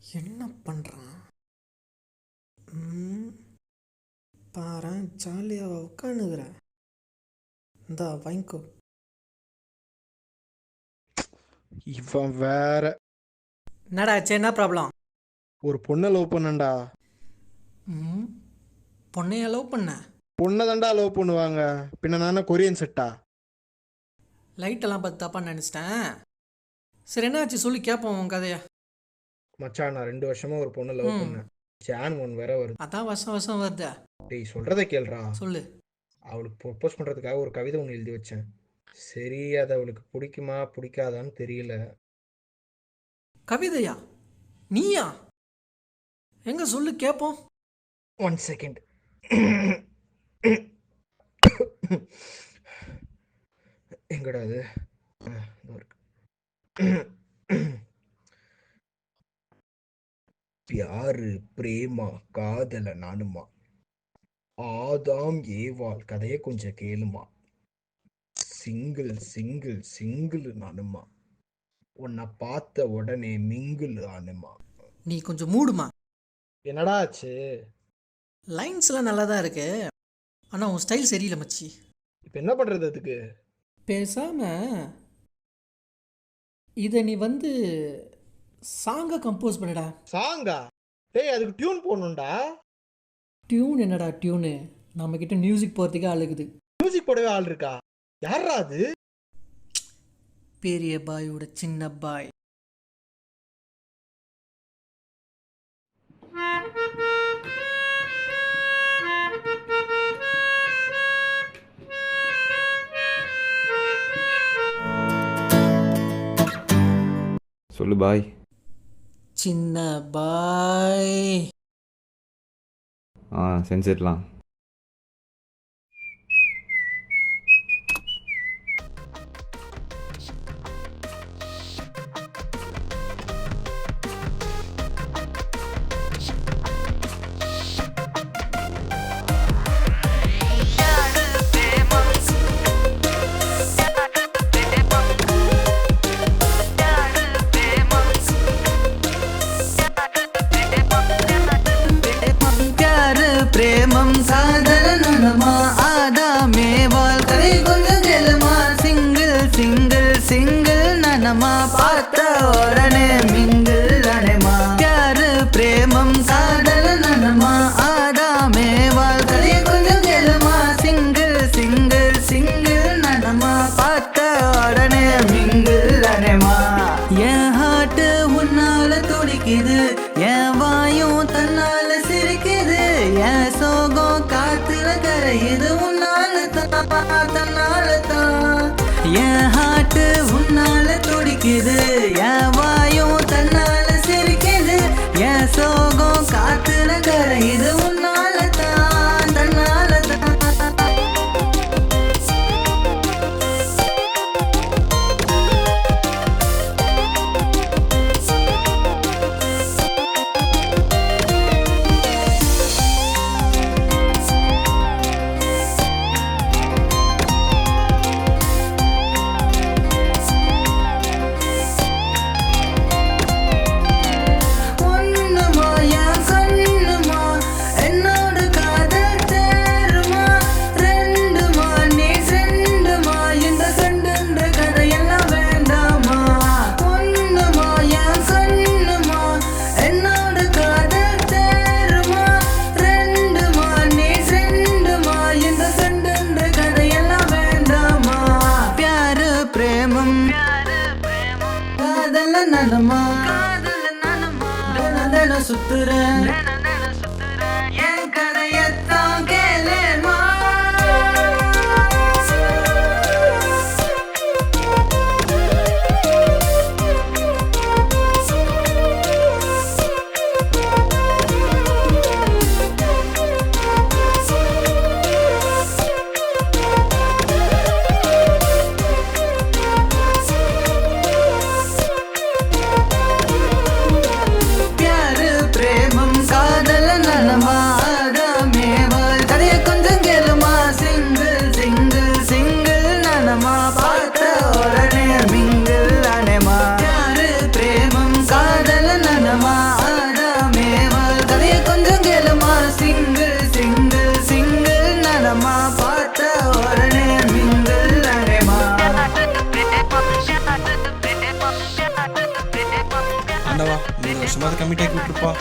என்ன பண்ணுறான்? பாரேன், ஜாலியாக உட்காந்துக்கிறேன். இந்தா வாங்கிக்கோ. இவன் வேற. என்னடா ஆச்சு? என்ன ப்ராப்ளம்? ஒரு பொண்ணை லவ் பண்ணண்டா. பொண்ணையா லவ் பண்ண? பொண்ணை தாண்டா லவ் பண்ணுவாங்க, பின்ன நானே கொரியன் செட்டா? லைட்டெல்லாம் பார்த்து தப்பாக நினச்சிட்டேன். சரி, என்ன ஆச்சு சொல்லி கேட்போம் உன் கதையா. மச்சான், நான் 2 வருஷமா ஒரு பொண்ணை லவ் பண்ணேன். ஜான் 1 வேற வருது. அதான் வருஷம் வருஷம் வருதா? டேய், சொல்றதை கேள்றா. சொல்லு. அவளுக்கு ப்ரொப்போஸ் பண்ணுறதுக்காக ஒரு கவிதை ஒன்று எழுதி வச்சேன். சரி, அது அவளுக்கு பிடிக்குமா பிடிக்காதான்னு தெரியல. கவிதையா? நீயா? எங்க சொல்லு கேட்போம். 1 செகண்ட். எங்கடா அது? பியாரு பிரேமா காதல நானுமா, ஆதாம் ஏவாள் கதையை கொஞ்சம் கேளுமா, சிங்கிள் சிங்கிள் சிங்கிள் நானுமா, உன்னை பார்த்த உடனே மிங்கிள் ஆனுமா. நீ கொஞ்சம் மூடுமா. என்னடா ஆச்சு? லைன்ஸ்லாம் நல்லா தான் இருக்கு, ஆனால் உன் ஸ்டைல் சரியில்லை மச்சி. இப்போ என்ன பண்ணுறது அதுக்கு? பேசாம இதை நீ சாங்கை கம்போஸ் பண்ணடா. சாங்கா? டேய், அதுக்கு டியூன் போடணும்டா. டியூன் என்னடா டியூனு? நம்மக்கிட்ட மியூசிக் போகிறதுக்கே அழுகுது. மியூசிக் போடவே ஆள் இருக்கா? யாரா அது? பெரிய பாயோட சின்ன பாய். சொல்லு பாய். சின்ன பாய். செஞ்சிடலாம். प्रेमम साधरणमा आदामे वाल कई கொஞ்சம் ஜெலமா சிங்கிள் சிங்கிள் சிங்கிள் நனமா பார்த்த உடனே மிங்கிள் அனேமா प्यार प्रेमम साधरणमा आदामे वाल कई கொஞ்சம் ஜெலமா சிங்கிள் சிங்கிள் சிங்கிள் நனமா பார்த்த உடனே மிங்கிள் அனேமா என் ஹார்ட் உன்னால துடிக்குது, என் வாயும் தன்னால சிரிக்குது, என் சோகம் காத்துல கரையுது உன்னால தான் தன்னால தான். என் ஹார்ட் உன்னால துடிக்குது, என் வாயும் தன்னால சிரிக்குது, என் சோகம் காத்துல கரையுது உன்னால தான் தன்னால தான். சுத்துறேன் என் கதையத்தான் கேளேமா. प्यार प्रेमम का கமிட் ஆக்கி விட்டுருப்பா.